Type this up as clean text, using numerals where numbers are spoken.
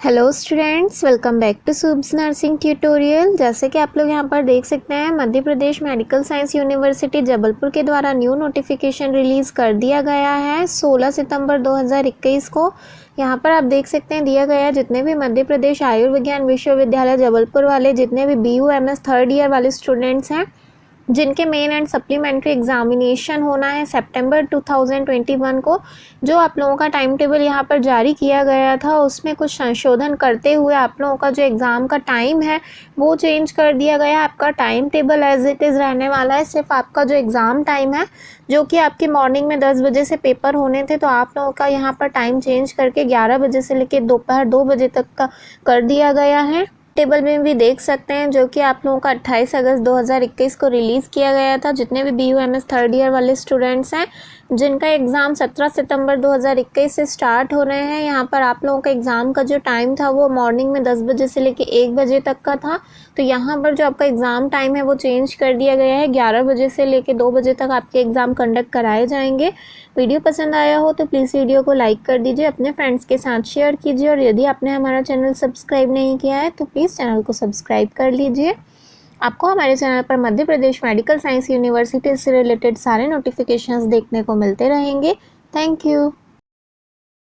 Hello students, welcome back to Subs nursing tutorial. जैसे कि आप लोग यहाँ पर देख सकते हैं, Madhya Pradesh medical science university Jabalpur के द्वारा न्यू नोटिफिकेशन रिलीज़ कर दिया गया है 16 सितंबर 2021 को। यहाँ पर आप देख सकते हैं दिया गया है जितने भी मध्य प्रदेश आयुर्विज्ञान विश्वविद्यालय जबलपुर वाले जितने भी BUMS थर्ड ईयर वाले स्टूडेंट्स हैं जिनके मेन एंड सप्लीमेंट्री एग्जामिनेशन होना है सितंबर 2021 को, जो आप लोगों का टाइम टेबल यहाँ पर जारी किया गया था उसमें कुछ संशोधन करते हुए आप लोगों का जो एग्ज़ाम का टाइम है वो चेंज कर दिया गया है। आपका time table as it is रहने वाला है। सिर्फ आपका जो एग्ज़ाम टाइम है जो कि आपके मॉर्निंग में 10 बजे से पेपर होने थे, तो आप लोगों का यहाँ पर टाइम चेंज करके 11 बजे से लेकर दोपहर 2 बजे तक का कर दिया गया है। टेबल में भी देख सकते हैं जो कि आप लोगों का 28 अगस्त 2021 को रिलीज़ किया गया था। जितने भी BUMS थर्ड ईयर वाले स्टूडेंट्स हैं जिनका एग्ज़ाम 17 सितंबर 2021 से स्टार्ट हो रहे हैं, यहाँ पर आप लोगों का एग्ज़ाम का जो टाइम था वो मॉर्निंग में 10 बजे से लेकर 1 बजे तक का था। तो यहाँ पर जो आपका एग्ज़ाम टाइम है वो चेंज कर दिया गया है। 11 बजे से लेकर 2 बजे तक आपके एग्ज़ाम कंडक्ट कराए जाएंगे। वीडियो पसंद आया हो तो प्लीज़ वीडियो को लाइक कर दीजिए, अपने फ्रेंड्स के साथ शेयर कीजिए, और यदि आपने हमारा चैनल सब्सक्राइब नहीं किया है तो प्लीज़ चैनल को सब्सक्राइब कर लीजिए। आपको हमारे चैनल पर मध्य प्रदेश मेडिकल साइंस यूनिवर्सिटी से रिलेटेड सारे नोटिफिकेशंस देखने को मिलते रहेंगे। Thank you.